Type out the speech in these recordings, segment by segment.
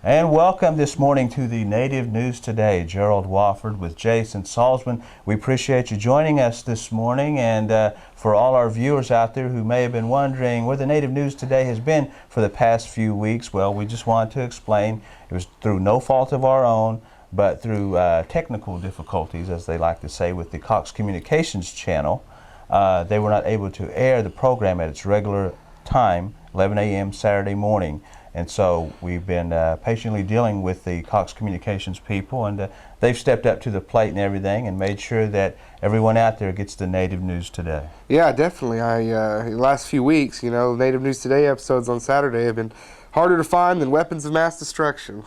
And welcome this morning to the Native News Today. Gerald Wofford with Jason Salzman. We appreciate you joining us this morning, and for all our viewers out there who may have been wondering where the Native News Today has been for the past few weeks, well, we just wanted to explain it was through no fault of our own, but through technical difficulties, as they like to say, with the Cox Communications channel. They were not able to air the program at its regular time, 11 a.m. Saturday morning. And so we've been patiently dealing with the Cox Communications people, and they've stepped up to the plate and everything and made sure that everyone out there gets the Native News Today. Yeah, definitely. The last few weeks, Native News Today episodes on Saturday have been harder to find than weapons of mass destruction.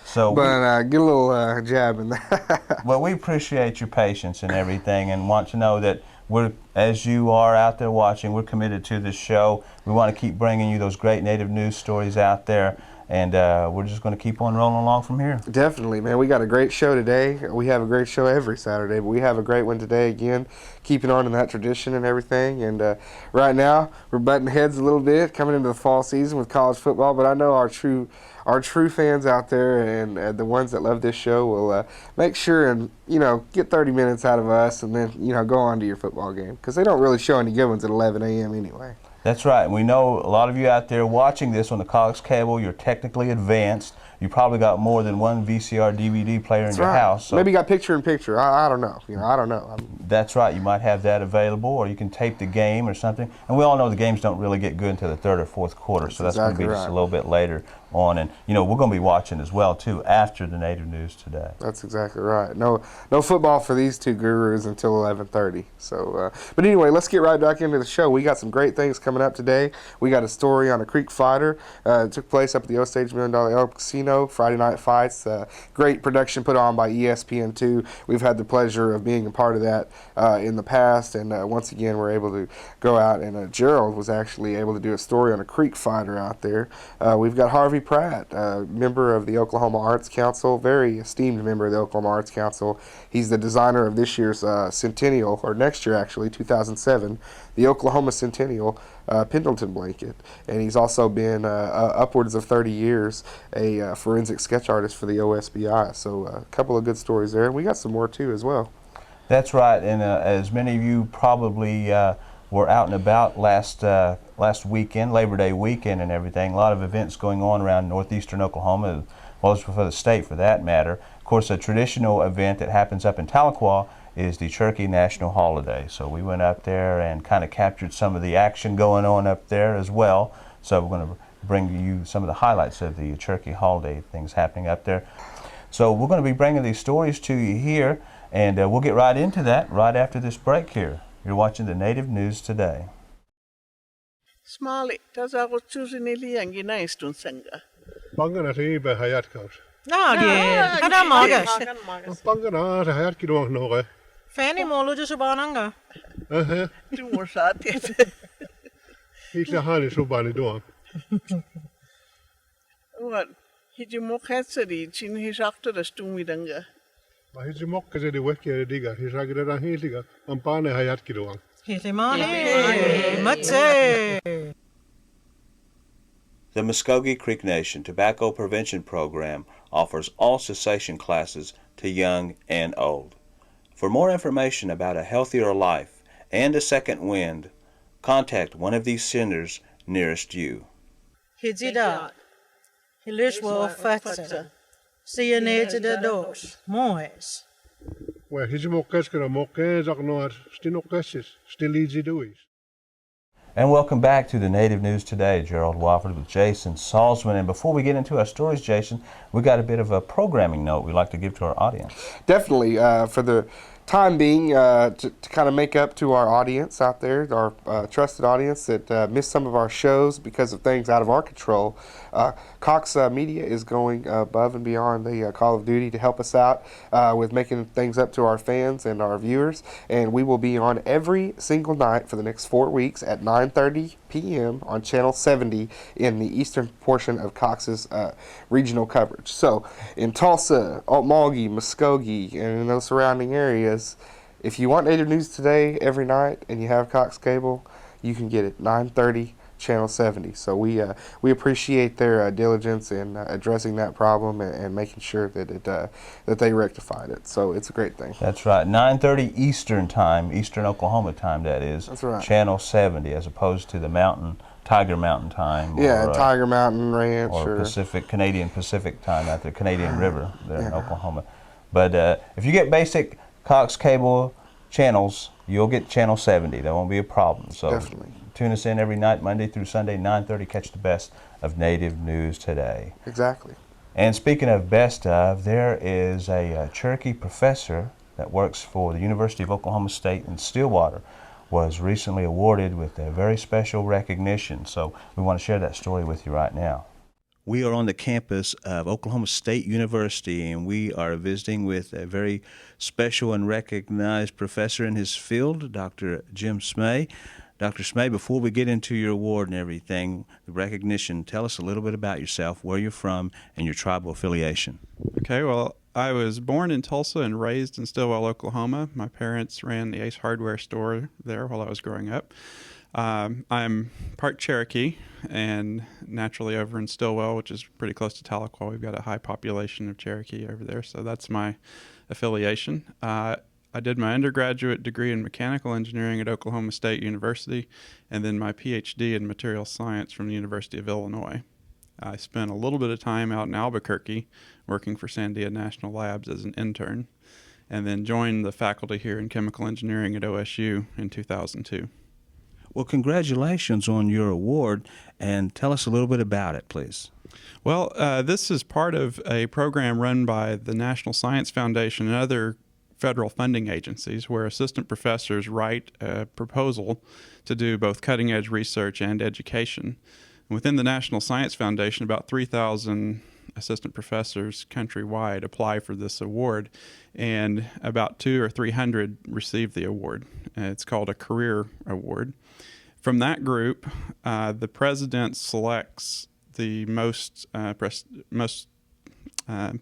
So, get a little jab in there. Well, we appreciate your patience and everything, and want to know that we're, as you are out there watching, we're committed to this show. We want to keep bringing you those great Native news stories out there, and we're just going to keep on rolling along from here. Definitely, man. We got a great show today. We have a great show every Saturday, but we have a great one today again, keeping on in that tradition and everything. And right now, we're butting heads a little bit, coming into the fall season with college football, but I know our true fans out there and the ones that love this show will make sure and get 30 minutes out of us, and then go on to your football game, because they don't really show any good ones at 11 a.m. anyway. That's right. We know a lot of you out there watching this on the Cox cable, you're technically advanced. You probably got more than one VCR DVD player in your house. So maybe you got picture-in-picture. I don't know. I don't know. That's right. You might have that available, or you can tape the game or something. And we all know the games don't really get good until the third or fourth quarter, so that's exactly going to be just a little bit later on. And we're going to be watching as well too after the Native News Today. That's exactly right. No football for these two gurus until 11:30. So, but anyway, let's get right back into the show. We got some great things coming up today. We got a story on a Creek fighter. It took place up at the Osage $1 Million Elk Casino. Friday night fights. Great production put on by ESPN2. We've had the pleasure of being a part of that in the past, and once again we're able to go out, and Gerald was actually able to do a story on a Creek fighter out there. We've got Harvey Pratt, member of the Oklahoma Arts Council, very esteemed member of the Oklahoma Arts Council. He's the designer of this year's centennial, or next year actually, 2007, the Oklahoma Centennial Pendleton blanket. And he's also been upwards of 30 years a forensic sketch artist for the OSBI. So a couple of good stories there. And we got some more too as well. That's right. And as many of you probably were out and about last weekend, Labor Day weekend and everything, a lot of events going on around northeastern Oklahoma, as well as for the state for that matter. Of course, a traditional event that happens up in Tahlequah is the Cherokee National Holiday. So we went up there and kind of captured some of the action going on up there as well. So we're going to bring you some of the highlights of the Cherokee Holiday things happening up there. So we're going to be bringing these stories to you here, and we'll get right into that right after this break here. You're watching the Native News Today. Smali, tasaako tsusinili angina istun sanga. Pangana riibe hayat kaus. Kada magas. Pangana hayat kidoang noge. Fanny molo jo subananga. Tu morsati. Hitla hani subani doang. What? Hiji mokhetsari chin hisakto das tumidanga. Hiji mokkase di wekki diga. Hisagida dan hiliga. Ampane hayat kidoang. Hilimani. Matse. The Muskogee Creek Nation Tobacco Prevention Program offers all cessation classes to young and old. For more information about a healthier life and a second wind, contact one of these centers nearest you. Hijida. Hilishwa fatsa. Siyanete de dos. Moes. Well, hiji mokkeskera mokkes aknoar stinokkesis. Still easy dois. And welcome back to the Native News Today. Gerald Wofford with Jason Salzman. And before we get into our stories, Jason, we got a bit of a programming note we'd like to give to our audience. Definitely. For the time being, to kind of make up to our audience out there, our trusted audience that missed some of our shows because of things out of our control, Cox Media is going above and beyond the call of duty to help us out with making things up to our fans and our viewers. And we will be on every single night for the next 4 weeks at 9:30 p.m. on Channel 70 in the eastern portion of Cox's regional coverage. So in Tulsa, Okmulgee, Muskogee, and in those surrounding areas, if you want Native News Today every night and you have Cox Cable, you can get it 9:30 Channel 70. So we appreciate their diligence in addressing that problem and making sure that that they rectified it. So it's a great thing. That's right. 9:30 Eastern time, Eastern Oklahoma time. That is. That's right. Channel 70, as opposed to the Tiger Mountain time. Yeah, or, Tiger Mountain Ranch or Canadian Pacific time at the Canadian River there in Oklahoma. But if you get basic Cox cable channels, you'll get Channel 70. That won't be a problem. So Definitely. tune us in every night, Monday through Sunday, 9:30. Catch the best of Native News Today. Exactly. And speaking of best of, there is a Cherokee professor that works for the University of Oklahoma State in Stillwater, was recently awarded with a very special recognition. So we want to share that story with you right now. We are on the campus of Oklahoma State University, and we are visiting with a very special and recognized professor in his field, Dr. Jim Smay. Dr. Smay, before we get into your award and everything, the recognition, tell us a little bit about yourself, where you're from, and your tribal affiliation. Okay, well, I was born in Tulsa and raised in Stillwell, Oklahoma. My parents ran the Ace Hardware store there while I was growing up. I'm part Cherokee, and naturally over in Stillwell, which is pretty close to Tahlequah, we've got a high population of Cherokee over there, so that's my affiliation. I did my undergraduate degree in mechanical engineering at Oklahoma State University, and then my PhD in materials science from the University of Illinois. I spent a little bit of time out in Albuquerque working for Sandia National Labs as an intern, and then joined the faculty here in chemical engineering at OSU in 2002. Well, congratulations on your award, and tell us a little bit about it, please. Well, this is part of a program run by the National Science Foundation and other federal funding agencies where assistant professors write a proposal to do both cutting-edge research and education. Within the National Science Foundation, about 3,000 assistant professors countrywide apply for this award, and about 200 or 300 receive the award. It's called a career award. From that group, the president selects the most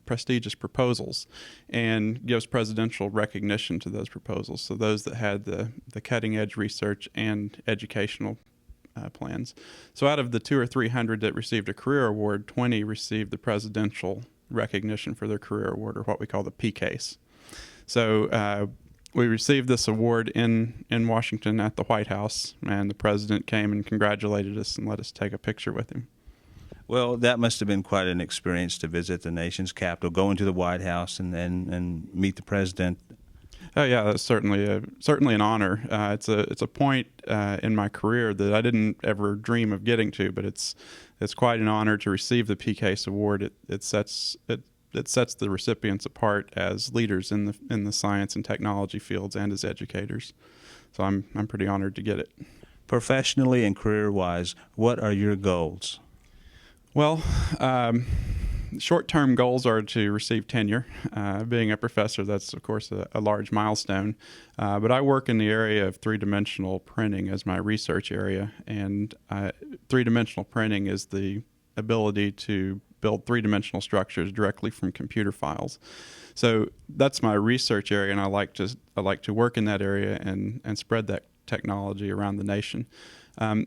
prestigious proposals and gives presidential recognition to those proposals. So those that had the cutting edge research and educational plans. So out of the 200 or 300 that received a career award, 20 received the presidential recognition for their career award, or what we call the PCASE. So we received this award in Washington at the White House, and the president came and congratulated us and let us take a picture with him. Well, that must have been quite an experience to visit the nation's capital, go into the White House and meet the president. Oh yeah, that's certainly an honor. It's a point in my career that I didn't ever dream of getting to, but it's quite an honor to receive the PCASE award. It sets the recipients apart as leaders in the science and technology fields and as educators. So I'm pretty honored to get it. Professionally and career-wise, what are your goals? Well, short-term goals are to receive tenure. Being a professor, that's, of course, a large milestone. But I work in the area of three-dimensional printing as my research area, and three-dimensional printing is the ability to build three-dimensional structures directly from computer files. So that's my research area, and I like to work in that area and spread that technology around the nation.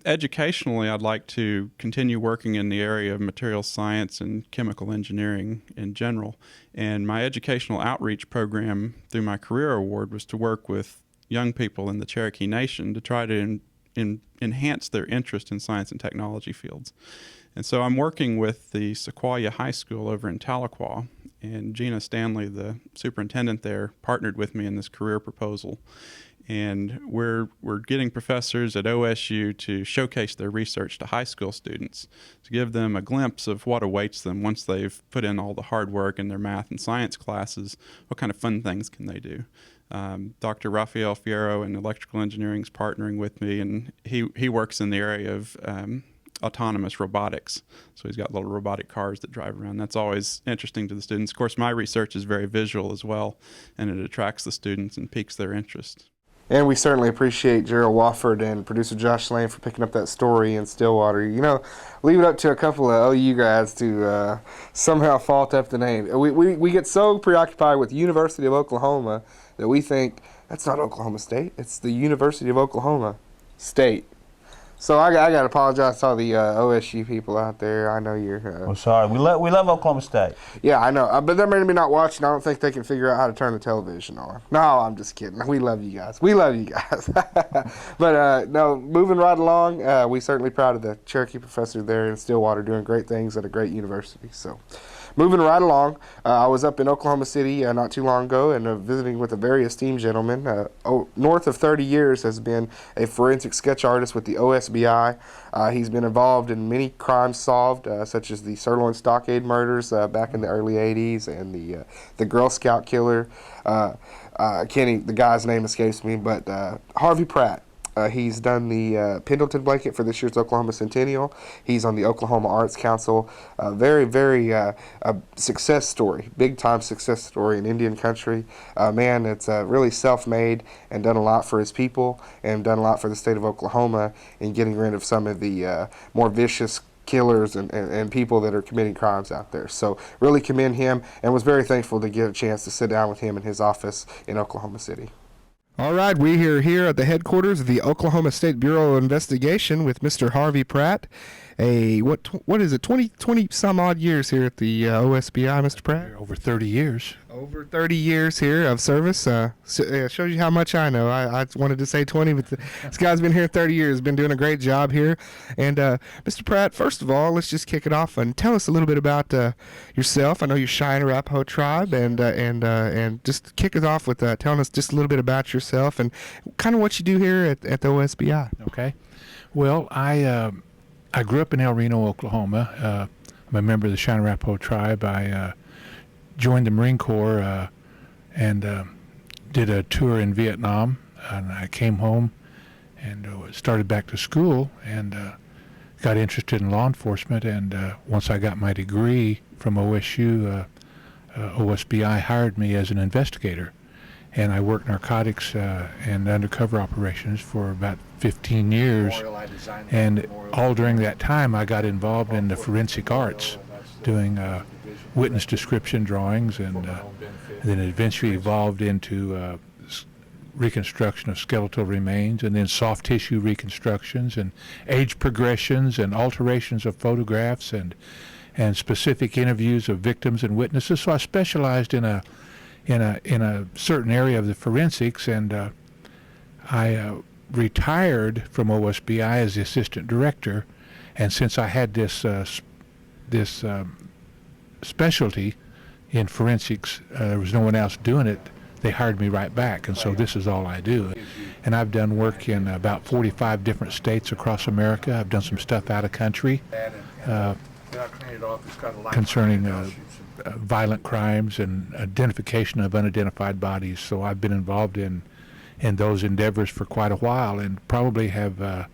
Educationally, I'd like to continue working in the area of materials science and chemical engineering in general. And my educational outreach program through my career award was to work with young people in the Cherokee Nation to try to enhance their interest in science and technology fields. And so I'm working with the Sequoia High School over in Tahlequah, and Gina Stanley, the superintendent there, partnered with me in this career proposal. And we're getting professors at OSU to showcase their research to high school students, to give them a glimpse of what awaits them once they've put in all the hard work in their math and science classes. What kind of fun things can they do? Dr. Rafael Fierro in electrical engineering is partnering with me, and he works in the area of autonomous robotics. So he's got little robotic cars that drive around. That's always interesting to the students. Of course, my research is very visual as well, and it attracts the students and piques their interest. And we certainly appreciate Gerald Wofford and producer Josh Lane for picking up that story in Stillwater. You know, leave it up to a couple of OU guys to somehow fault up the name. We get so preoccupied with University of Oklahoma that we think that's not Oklahoma State. It's the University of Oklahoma State. So I got to apologize to all the OSU people out there. I know you're. We're sorry. We love Oklahoma State. Yeah, I know. But they're maybe not watching. I don't think they can figure out how to turn the television on. No, I'm just kidding. We love you guys. We love you guys. But no, moving right along, we're certainly proud of the Cherokee professor there in Stillwater doing great things at a great university. So moving right along, I was up in Oklahoma City not too long ago and visiting with a very esteemed gentleman. North of 30 years has been a forensic sketch artist with the OSBI. He's been involved in many crimes solved, such as the Sirloin Stockade murders back in the early 80s and the Girl Scout killer. The guy's name escapes me, but Harvey Pratt. He's done the Pendleton blanket for this year's Oklahoma Centennial. He's on the Oklahoma Arts Council. Very, very success story, big-time success story in Indian country. A man that's really self-made and done a lot for his people and done a lot for the state of Oklahoma in getting rid of some of the more vicious killers and people that are committing crimes out there. So really commend him and was very thankful to get a chance to sit down with him in his office in Oklahoma City. All right, we are here at the headquarters of the Oklahoma State Bureau of Investigation with Mr. Harvey Pratt. What is it, 20 some odd years here at the OSBI, Mr. Pratt? Over 30 years. Over 30 years here of service. Shows you how much I know. I wanted to say 20, but this guy's been here 30 years, been doing a great job here. And Mr. Pratt, first of all, let's just kick it off and tell us a little bit about yourself. I know you're Cheyenne Arapaho tribe, and just kick it off with telling us just a little bit about yourself and kind of what you do here at the OSBI. Okay. Well, I grew up in El Reno, Oklahoma. I'm a member of the Cheyenne Arapaho tribe. I joined the Marine Corps and did a tour in Vietnam. And I came home and started back to school and got interested in law enforcement. And once I got my degree from OSU, OSBI hired me as an investigator. And I worked narcotics and undercover operations for about 15 years. And all during that time, I got involved in the forensic arts, doing witness description drawings, and then it eventually evolved into reconstruction of skeletal remains, and then soft tissue reconstructions, and age progressions, and alterations of photographs, and specific interviews of victims and witnesses. So I specialized in a certain area of the forensics, and I retired from OSBI as the assistant director. And since I had this specialty in forensics, there was no one else doing it. They hired me right back, and so this is all I do. And I've done work in about 45 different states across America. I've done some stuff out of country concerning violent crimes and identification of unidentified bodies. So I've been involved in those endeavors for quite a while, and probably have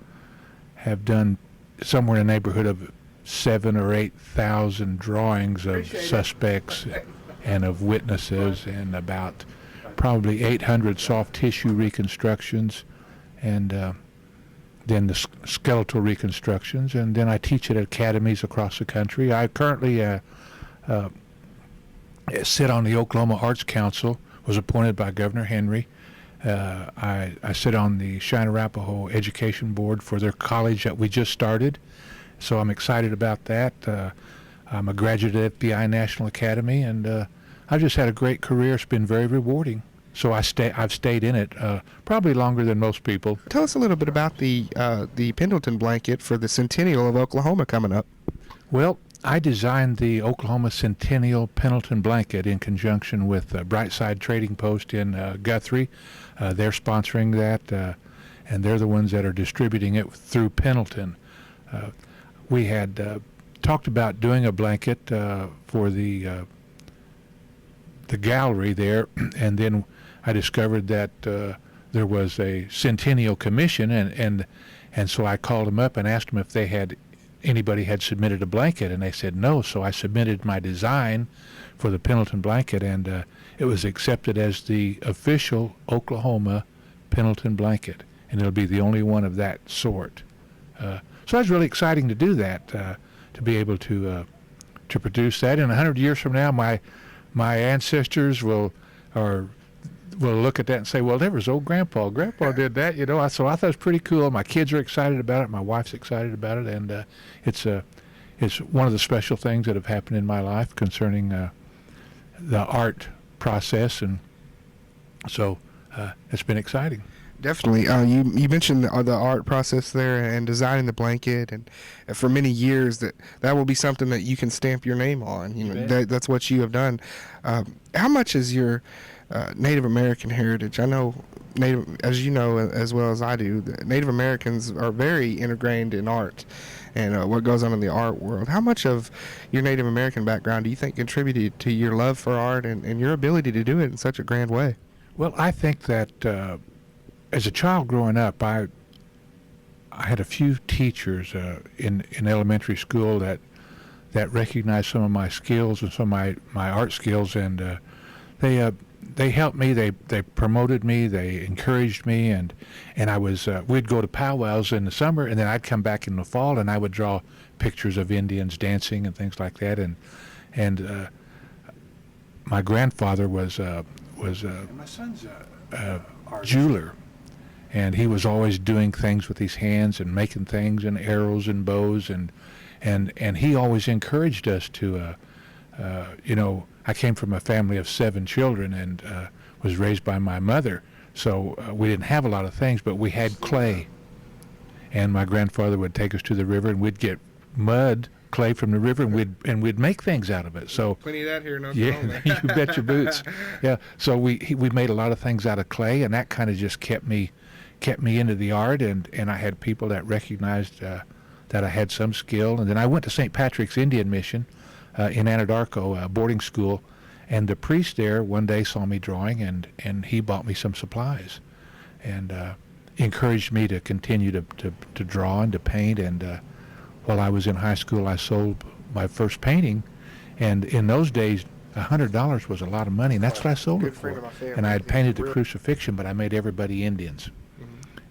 done somewhere in the neighborhood of 7,000 or 8,000 drawings of suspects and of witnesses, and about probably 800 soft tissue reconstructions, and then the skeletal reconstructions. And then I teach at academies across the country. I currently sit on the Oklahoma Arts Council, was appointed by Governor Henry. I sit on the Cheyenne Arapaho Education Board for their college that we just started, so I'm excited about that. I'm a graduate of FBI National Academy, and I've just had a great career. It's been very rewarding. So I've stayed in it probably longer than most people. Tell us a little bit about the Pendleton blanket for the Centennial of Oklahoma coming up. Well, I designed the Oklahoma Centennial Pendleton blanket in conjunction with Brightside Trading Post in Guthrie. They're sponsoring that, and they're the ones that are distributing it through Pendleton. We had talked about doing a blanket for the gallery there, and then I discovered that there was a Centennial Commission, and so I called them up and asked them if anybody had submitted a blanket, and they said no. So I submitted my design for the Pendleton blanket, and it was accepted as the official Oklahoma Pendleton blanket, and it'll be the only one of that sort. So it's really exciting to do that, to be able to produce that. And 100 years from now, my ancestors will look at that and say, well, there was old Grandpa. Grandpa did that, you know. So I thought it was pretty cool. My kids are excited about it. My wife's excited about it, and it's one of the special things that have happened in my life concerning the art process, and so it's been exciting. Definitely. You mentioned the art process there and designing the blanket, and for many years that will be something that you can stamp your name on. You know, that's what you have done. How much is your Native American heritage? I know as you know as well as I do, the Native Americans are very ingrained in art and what goes on in the art world. How much of your Native American background do you think contributed to your love for art and your ability to do it in such a grand way? Well, I think that as a child growing up, I had a few teachers in elementary school that recognized some of my skills and some of my art skills, and they helped me. They promoted me. They encouraged me, and I was we'd go to powwows in the summer, and then I'd come back in the fall, and I would draw pictures of Indians dancing and things like that, and my grandfather was my son's jeweler. And he was always doing things with his hands and making things and arrows and bows, and he always encouraged us to, you know, I came from a family of 7 children and was raised by my mother, so we didn't have a lot of things, but we had clay. And my grandfather would take us to the river, and we'd get clay from the river, and we'd make things out of it. So Plenty of that here in Oklahoma. Yeah, you bet your boots. Yeah, so we made a lot of things out of clay, and that kind of just kept me into the art, and I had people that recognized that I had some skill. And then I went to St. Patrick's Indian Mission in Anadarko boarding school, and the priest there one day saw me drawing, and he bought me some supplies, and encouraged me to continue to draw and to paint. And while I was in high school, I sold my first painting, and in those days, $100 was a lot of money, and that's what I sold it for. And I had painted the crucifixion, but I made everybody Indians.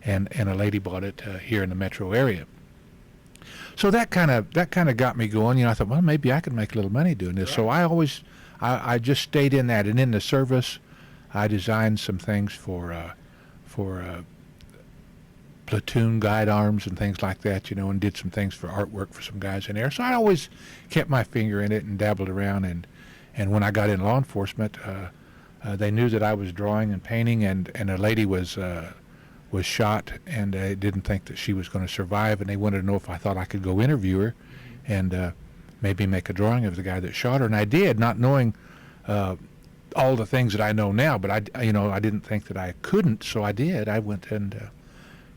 And a lady bought it here in the metro area. So that kind of got me going. You know, I thought, well, maybe I could make a little money doing this. So I just stayed in that. And in the service, I designed some things for platoon guide arms and things like that, you know, and did some things for artwork for some guys in there. So I always kept my finger in it and dabbled around. And when I got in law enforcement, they knew that I was drawing and painting, and a lady was shot, and they didn't think that she was going to survive, and they wanted to know if I thought I could go interview her and maybe make a drawing of the guy that shot her. And I did, not knowing all the things that I know now, but I didn't think that I couldn't, so I did. I went and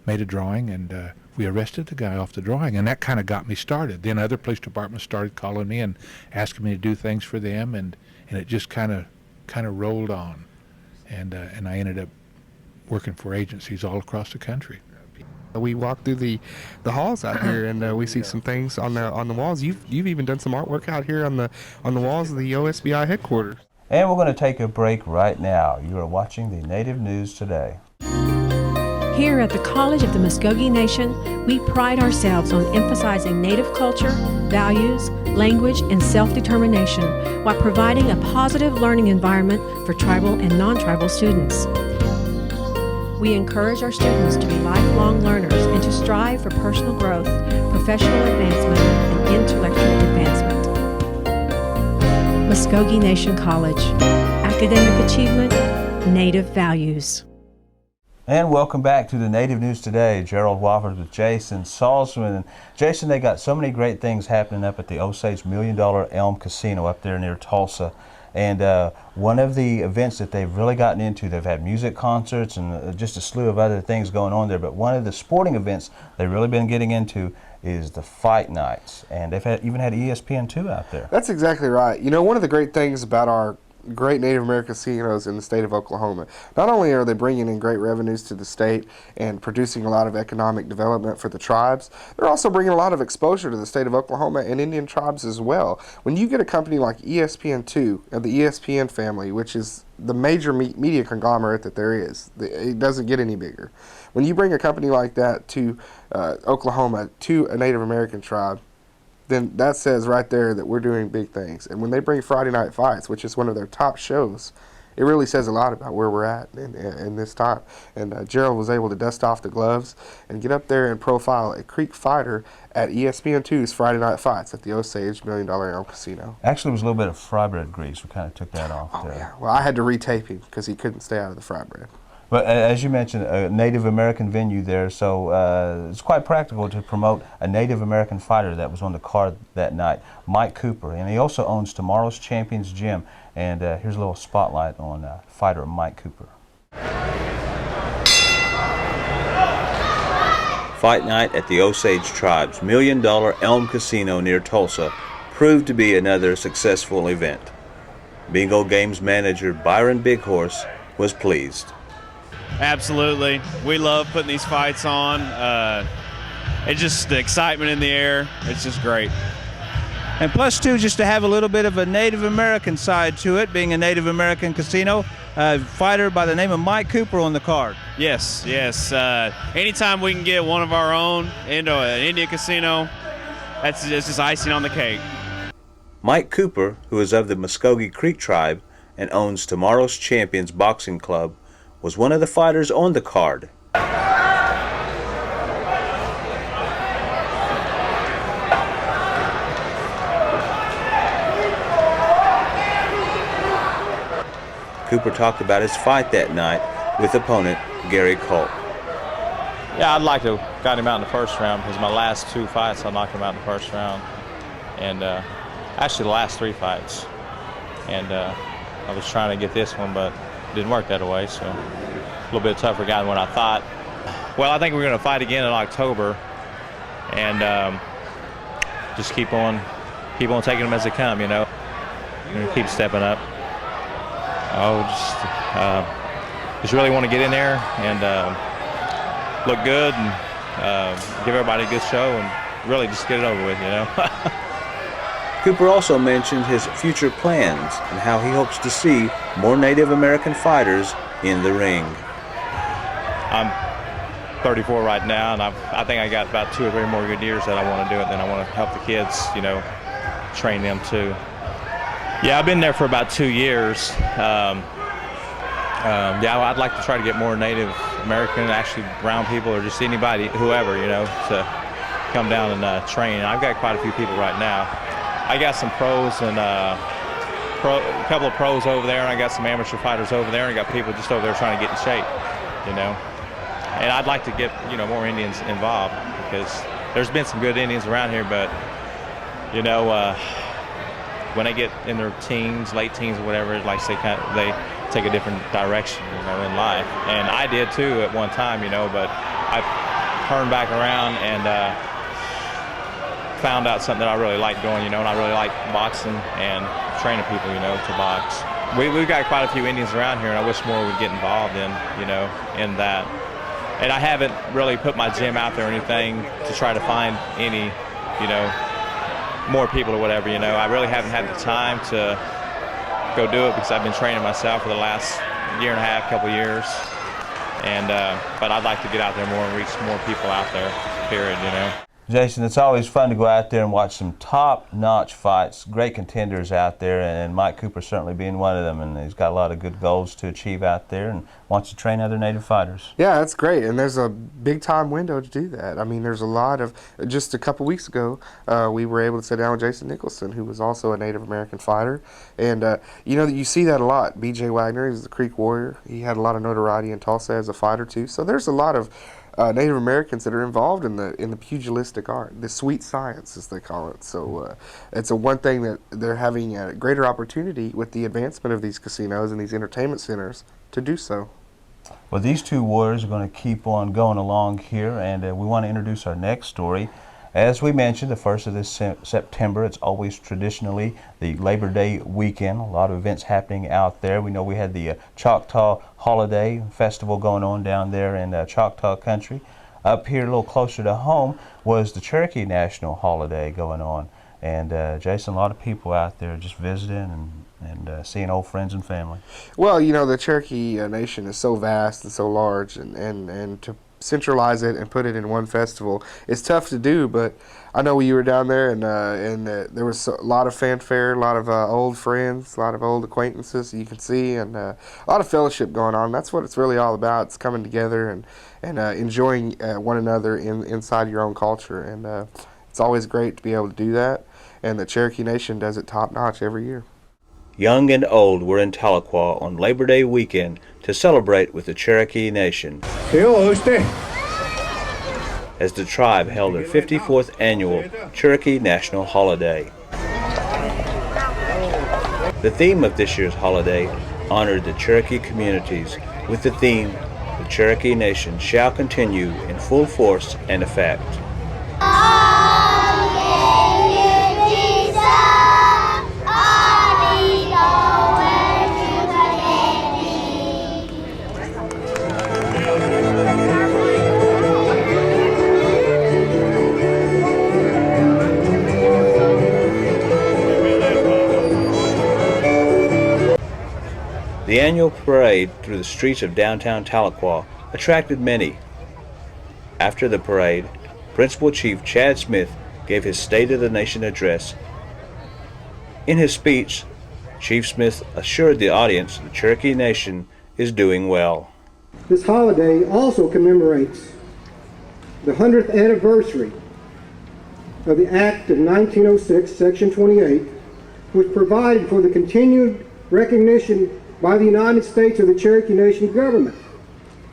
made a drawing, and we arrested the guy off the drawing, and that kind of got me started. Then other police departments started calling me and asking me to do things for them, and it just kind of rolled on, and I ended up working for agencies all across the country. We walk through the halls out here, and we see some things on the walls. You've even done some artwork out here on the walls of the OSBI headquarters. And we're going to take a break right now. You are watching the Native News Today. Here at the College of the Muskogee Nation, we pride ourselves on emphasizing Native culture, values, language, and self-determination while providing a positive learning environment for tribal and non-tribal students. We encourage our students to be lifelong learners and to strive for personal growth, professional advancement, and intellectual advancement. Muskogee Nation College. Academic achievement, Native values. And welcome back to the Native News Today. Gerald Wofford with Jason Salzman. And Jason, they got so many great things happening up at the Osage $1 Million Elm Casino up there near Tulsa. And one of the events that they've really gotten into, they've had music concerts and just a slew of other things going on there. But one of the sporting events they've really been getting into is the fight nights. And they've even had ESPN2 out there. That's exactly right. You know, one of the great things about our great Native American casinos in the state of Oklahoma, not only are they bringing in great revenues to the state and producing a lot of economic development for the tribes, they're also bringing a lot of exposure to the state of Oklahoma and Indian tribes as well. When you get a company like ESPN2 of the ESPN family, which is the major media conglomerate that there is, it doesn't get any bigger. When you bring a company like that to Oklahoma, to a Native American tribe, then that says right there that we're doing big things. And when they bring Friday Night Fights, which is one of their top shows it really says a lot about where we're at in this time. And Gerald was able to dust off the gloves and get up there and profile a Creek fighter at ESPN2's Friday Night Fights at the Osage $1 Million Elm Casino. Actually, it was a little bit of fry bread grease. We kind of took that off there. Yeah. Well, I had to retape him because he couldn't stay out of the fry bread. But as you mentioned, a Native American venue there, so it's quite practical to promote a Native American fighter that was on the card that night, Mike Cooper. And he also owns Tomorrow's Champions Gym. And here's a little spotlight on fighter Mike Cooper. Fight night at the Osage Tribe's $1 Million Elm Casino near Tulsa proved to be another successful event. Bingo Games manager Byron Bighorse was pleased. Absolutely. We love putting these fights on. It's just the excitement in the air. It's just great. And plus, too, just to have a little bit of a Native American side to it, being a Native American casino, a fighter by the name of Mike Cooper on the card. Yes. Anytime we can get one of our own into an Indian casino, it's just icing on the cake. Mike Cooper, who is of the Muskogee Creek tribe and owns Tomorrow's Champions Boxing Club, was one of the fighters on the card. Cooper talked about his fight that night with opponent Gary Colt. Yeah, I'd like to have got him out in the first round because my last 2 fights I knocked him out in the first round. And actually the last 3 fights. And I was trying to get this one, but it didn't work that way, so a little bit tougher guy than what I thought. Well, I think we're going to fight again in October, and just keep on taking them as they come, you know. And keep stepping up. Just really want to get in there and look good and give everybody a good show and really just get it over with, you know. Cooper also mentioned his future plans and how he hopes to see more Native American fighters in the ring. I'm 34 right now, and I think I got about 2 or 3 more good years that I want to do it. Then I want to help the kids, you know, train them too. Yeah, I've been there for about 2 years. Yeah, I'd like to try to get more Native American, actually brown people, or just anybody, whoever, you know, to come down and train. I've got quite a few people right now. I got some pros and a couple of pros over there, and I got some amateur fighters over there, and I got people just over there trying to get in shape, you know. And I'd like to get, you know, more Indians involved because there's been some good Indians around here, but, you know, when they get in their teens, late teens or whatever, like they take a different direction, you know, in life. And I did too at one time, you know, but I turned back around and found out something that I really like doing, you know, and I really like boxing and training people, you know, to box. We've got quite a few Indians around here, and I wish more would get involved in, you know, in that. And I haven't really put my gym out there or anything to try to find any, you know, more people or whatever, you know. I really haven't had the time to go do it because I've been training myself for the last year and a half, couple years. And but I'd like to get out there more and reach more people out there, period, you know. Jason, it's always fun to go out there and watch some top-notch fights, great contenders out there, and Mike Cooper certainly being one of them, and he's got a lot of good goals to achieve out there and wants to train other Native fighters. Yeah, that's great, and there's a big-time window to do that. I mean, there's a lot of, just a couple weeks ago, we were able to sit down with Jason Nicholson, who was also a Native American fighter, and you know, you see that a lot. B.J. Wagner, he's the Creek Warrior. He had a lot of notoriety in Tulsa as a fighter, too, so there's a lot of Native Americans that are involved in the pugilistic art, the sweet science as they call it. So it's a one thing that they're having a greater opportunity with the advancement of these casinos and these entertainment centers to do so. Well, these two warriors are going to keep on going along here, and we want to introduce our next story. As we mentioned, the 1st of this September, it's always traditionally the Labor Day weekend. A lot of events happening out there. We know we had the Choctaw Holiday Festival going on down there in Choctaw Country. Up here, a little closer to home, was the Cherokee National Holiday going on. And Jason, a lot of people out there just visiting and seeing old friends and family. Well, you know, the Cherokee Nation is so vast and so large, and to centralize it and put it in one festival. It's tough to do, but I know you were down there, and there was a lot of fanfare, a lot of old friends, a lot of old acquaintances you can see, and a lot of fellowship going on. That's what it's really all about. It's coming together and enjoying one another inside your own culture, and it's always great to be able to do that, and the Cherokee Nation does it top-notch every year. Young and old were in Tahlequah on Labor Day weekend to celebrate with the Cherokee Nation as the tribe held their 54th annual Cherokee National Holiday. The theme of this year's holiday honored the Cherokee communities with the theme, "The Cherokee Nation shall continue in full force and effect." The annual parade through the streets of downtown Tahlequah attracted many. After the parade, Principal Chief Chad Smith gave his State of the Nation address. In his speech, Chief Smith assured the audience the Cherokee Nation is doing well. This holiday also commemorates the 100th anniversary of the Act of 1906, Section 28, which provided for the continued recognition by the United States of the Cherokee Nation government.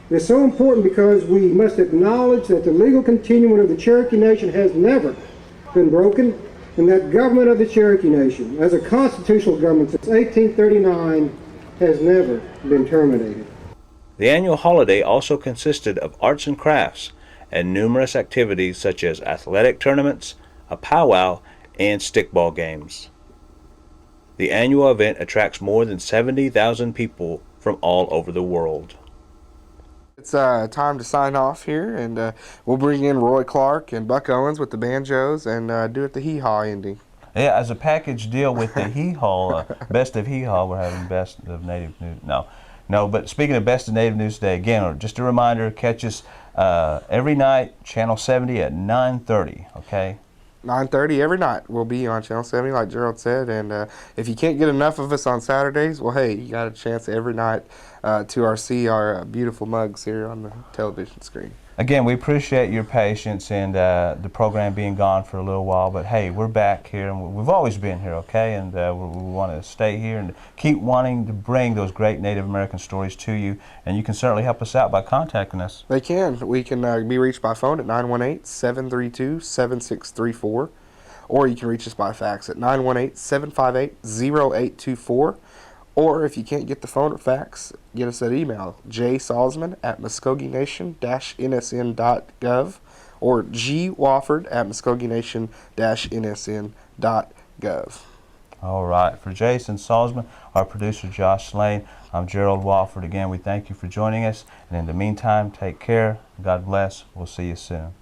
It's so important because we must acknowledge that the legal continuum of the Cherokee Nation has never been broken, and that government of the Cherokee Nation, as a constitutional government since 1839, has never been terminated. The annual holiday also consisted of arts and crafts and numerous activities such as athletic tournaments, a powwow, and stickball games. The annual event attracts more than 70,000 people from all over the world. It's time to sign off here, and we'll bring in Roy Clark and Buck Owens with the banjos and do it the hee-haw ending. Yeah, as a package deal with the hee-haw, Best of Hee-Haw, we're having Best of Native News. No, but speaking of Best of Native News Day, again, just a reminder, catch us every night, Channel 70 at 9:30, okay? 9:30 every night. We'll be on Channel 70, like Gerald said. And if you can't get enough of us on Saturdays, well, hey, you got a chance every night to see our beautiful mugs here on the television screen. Again, we appreciate your patience and the program being gone for a little while, but hey, we're back here, and we've always been here, okay? And we want to stay here and keep wanting to bring those great Native American stories to you, and you can certainly help us out by contacting us. They can. We can be reached by phone at 918-732-7634, or you can reach us by fax at 918-758-0824. Or if you can't get the phone or fax, get us that email, jsalzman@muskogeanation-nsn.gov or gwofford@muskogeanation-nsn.gov. All right. For Jason Salzman, our producer Josh Lane, I'm Gerald Wofford. Again, we thank you for joining us. And in the meantime, take care. God bless. We'll see you soon.